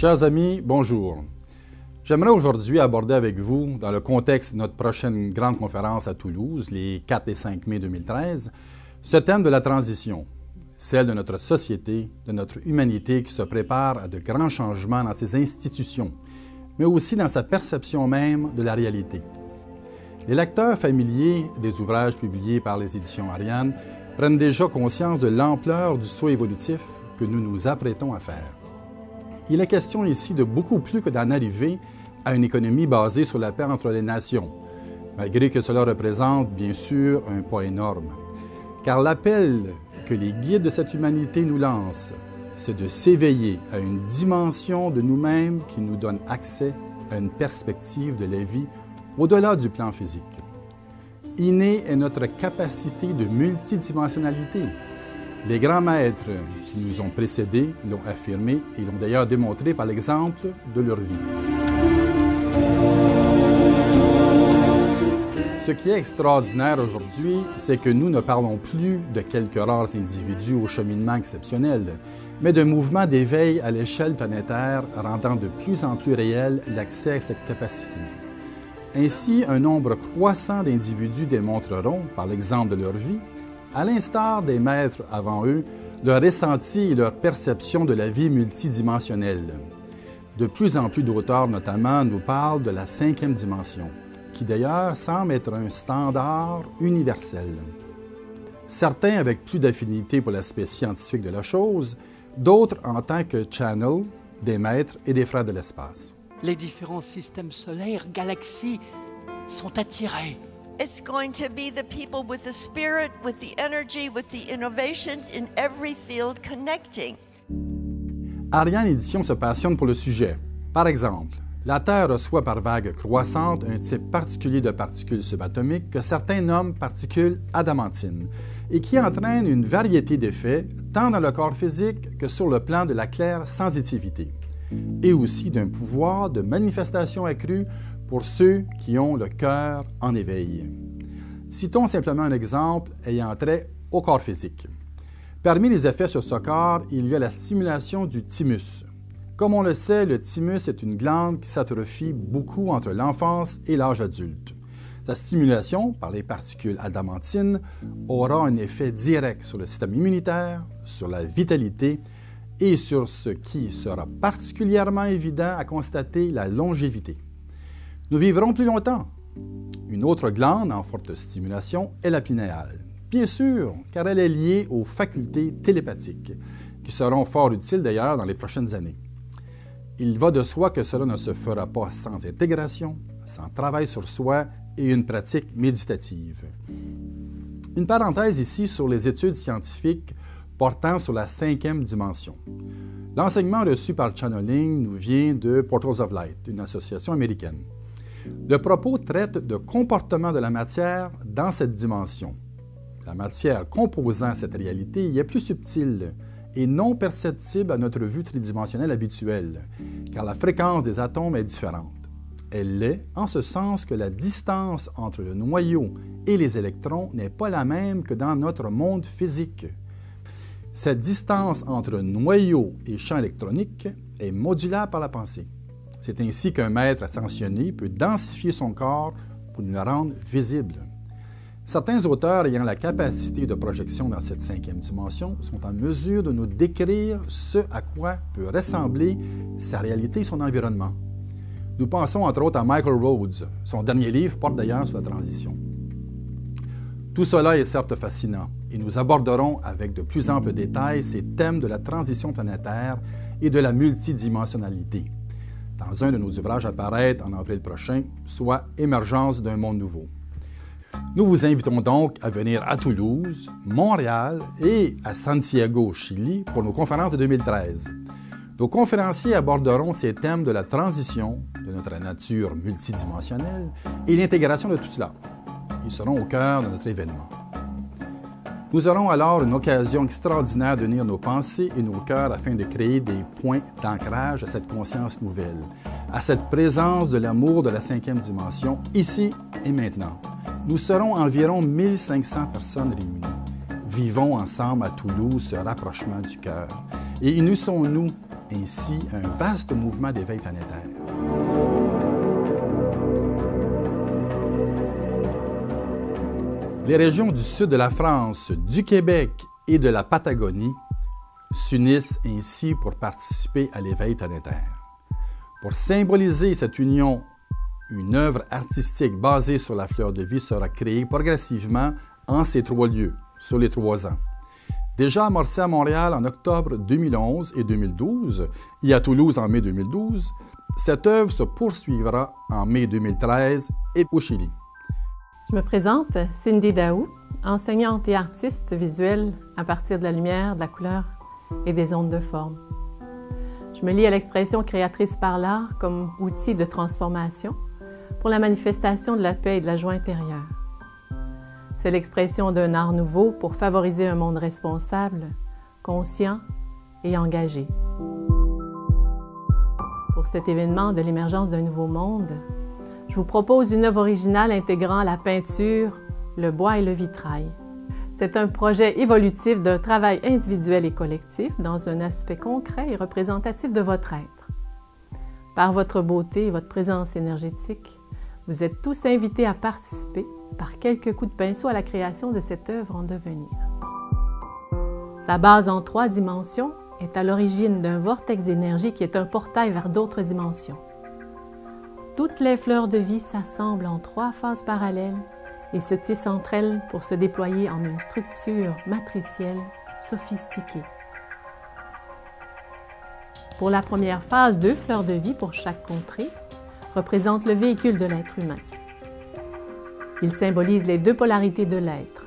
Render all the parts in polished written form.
Chers amis, bonjour. J'aimerais aujourd'hui aborder avec vous, dans le contexte de notre prochaine grande conférence à Toulouse, les 4 et 5 mai 2013, ce thème de la transition, celle de notre société, de notre humanité qui se prépare à de grands changements dans ses institutions, mais aussi dans sa perception même de la réalité. Les lecteurs familiers des ouvrages publiés par les éditions Ariane prennent déjà conscience de l'ampleur du saut évolutif que nous nous apprêtons à faire. Il est question ici de beaucoup plus que d'en arriver à une économie basée sur la paix entre les nations, malgré que cela représente bien sûr un pas énorme. Car l'appel que les guides de cette humanité nous lancent, c'est de s'éveiller à une dimension de nous-mêmes qui nous donne accès à une perspective de la vie au-delà du plan physique. Innée est notre capacité de multidimensionnalité. Les grands maîtres qui nous ont précédés l'ont affirmé et l'ont d'ailleurs démontré par l'exemple de leur vie. Ce qui est extraordinaire aujourd'hui, c'est que nous ne parlons plus de quelques rares individus au cheminement exceptionnel, mais de mouvements d'éveil à l'échelle planétaire rendant de plus en plus réel l'accès à cette capacité. Ainsi, un nombre croissant d'individus démontreront, par l'exemple de leur vie, à l'instar des maîtres avant eux, leur ressenti et leur perception de la vie multidimensionnelle. De plus en plus d'auteurs, notamment, nous parlent de la 5e dimension, qui d'ailleurs semble être un standard universel. Certains avec plus d'affinité pour l'aspect scientifique de la chose, d'autres en tant que channel des maîtres et des frères de l'espace. Les différents systèmes solaires, galaxies, sont attirés. It's going to be the people with the spirit, with the energy, with the innovations in every field connecting. Ariane Édition se passionne pour le sujet. Par exemple, la Terre reçoit par vagues croissantes un type particulier de particules subatomiques que certains nomment particules adamantines et qui entraînent une variété d'effets tant dans le corps physique que sur le plan de la claire sensitivité et aussi d'un pouvoir de manifestation accru pour ceux qui ont le cœur en éveil. Citons simplement un exemple ayant trait au corps physique. Parmi les effets sur ce corps, il y a la stimulation du thymus. Comme on le sait, le thymus est une glande qui s'atrophie beaucoup entre l'enfance et l'âge adulte. Sa stimulation par les particules adamantines aura un effet direct sur le système immunitaire, sur la vitalité et sur ce qui sera particulièrement évident à constater, la longévité. Nous vivrons plus longtemps. Une autre glande en forte stimulation est la pinéale. Bien sûr, car elle est liée aux facultés télépathiques, qui seront fort utiles d'ailleurs dans les prochaines années. Il va de soi que cela ne se fera pas sans intégration, sans travail sur soi et une pratique méditative. Une parenthèse ici sur les études scientifiques portant sur la 5e dimension. L'enseignement reçu par Channeling nous vient de Portals of Light, une association américaine. Le propos traite de comportement de la matière dans cette dimension. La matière composant cette réalité y est plus subtile et non perceptible à notre vue tridimensionnelle habituelle, car la fréquence des atomes est différente. Elle l'est en ce sens que la distance entre le noyau et les électrons n'est pas la même que dans notre monde physique. Cette distance entre noyau et champ électronique est modulable par la pensée. C'est ainsi qu'un maître ascensionné peut densifier son corps pour nous le rendre visible. Certains auteurs ayant la capacité de projection dans cette 5e dimension sont en mesure de nous décrire ce à quoi peut ressembler sa réalité et son environnement. Nous pensons entre autres à Michael Rhodes. Son dernier livre porte d'ailleurs sur la transition. Tout cela est certes fascinant et nous aborderons avec de plus amples détails ces thèmes de la transition planétaire et de la multidimensionnalité dans un de nos ouvrages à paraître en avril prochain, soit Émergence d'un monde nouveau. Nous vous invitons donc à venir à Toulouse, Montréal et à Santiago, au Chili, pour nos conférences de 2013. Nos conférenciers aborderont ces thèmes de la transition, de notre nature multidimensionnelle et l'intégration de tout cela. Ils seront au cœur de notre événement. Nous aurons alors une occasion extraordinaire d'unir nos pensées et nos cœurs afin de créer des points d'ancrage à cette conscience nouvelle, à cette présence de l'amour de la 5e dimension, ici et maintenant. Nous serons environ 1500 personnes réunies. Vivons ensemble à Toulouse ce rapprochement du cœur et unissons-nous ainsi un vaste mouvement d'éveil planétaire. Les régions du sud de la France, du Québec et de la Patagonie s'unissent ainsi pour participer à l'éveil planétaire. Pour symboliser cette union, une œuvre artistique basée sur la fleur de vie sera créée progressivement en ces 3 lieux, sur les 3 ans. Déjà amorcée à Montréal en octobre 2011 et 2012 et à Toulouse en mai 2012, cette œuvre se poursuivra en mai 2013 et au Chili. Je me présente, Cindy Daou, enseignante et artiste visuelle à partir de la lumière, de la couleur et des ondes de forme. Je me lie à l'expression créatrice par l'art comme outil de transformation pour la manifestation de la paix et de la joie intérieure. C'est l'expression d'un art nouveau pour favoriser un monde responsable, conscient et engagé. Pour cet événement de l'émergence d'un nouveau monde, je vous propose une œuvre originale intégrant la peinture, le bois et le vitrail. C'est un projet évolutif d'un travail individuel et collectif dans un aspect concret et représentatif de votre être. Par votre beauté et votre présence énergétique, vous êtes tous invités à participer par quelques coups de pinceau à la création de cette œuvre en devenir. Sa base en 3 dimensions est à l'origine d'un vortex d'énergie qui est un portail vers d'autres dimensions. Toutes les fleurs de vie s'assemblent en 3 phases parallèles et se tissent entre elles pour se déployer en une structure matricielle sophistiquée. Pour la première phase, 2 fleurs de vie pour chaque contrée représentent le véhicule de l'être humain. Il symbolise les 2 polarités de l'être,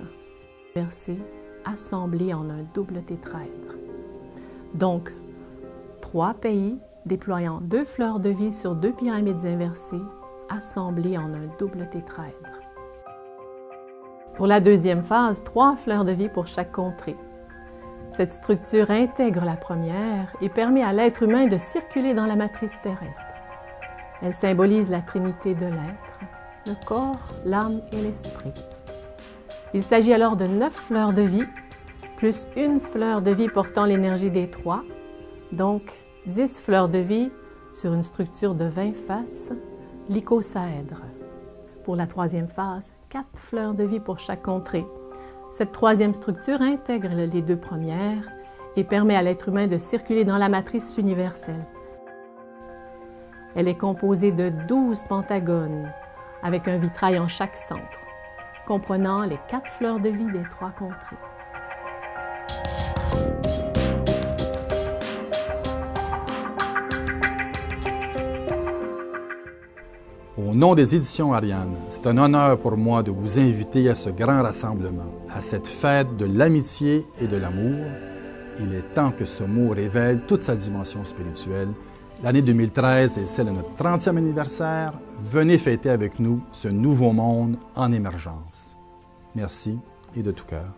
versées, assemblées en un double tétraèdre. Donc, 3 pays déployant 2 fleurs de vie sur 2 pyramides inversées, assemblées en un double tétraèdre. Pour la deuxième phase, 3 fleurs de vie pour chaque contrée. Cette structure intègre la première et permet à l'être humain de circuler dans la matrice terrestre. Elle symbolise la trinité de l'être, le corps, l'âme et l'esprit. Il s'agit alors de 9 fleurs de vie, plus 1 fleur de vie portant l'énergie des 3, donc 10 fleurs de vie sur une structure de 20 faces, l'icosaèdre. Pour la 3e phase, 4 fleurs de vie pour chaque contrée. Cette 3e structure intègre les 2 premières et permet à l'être humain de circuler dans la matrice universelle. Elle est composée de 12 pentagones, avec un vitrail en chaque centre, comprenant les 4 fleurs de vie des 3 contrées. Au nom des éditions Ariane, c'est un honneur pour moi de vous inviter à ce grand rassemblement, à cette fête de l'amitié et de l'amour. Il est temps que ce mot révèle toute sa dimension spirituelle. L'année 2013 est celle de notre 30e anniversaire. Venez fêter avec nous ce nouveau monde en émergence. Merci et de tout cœur.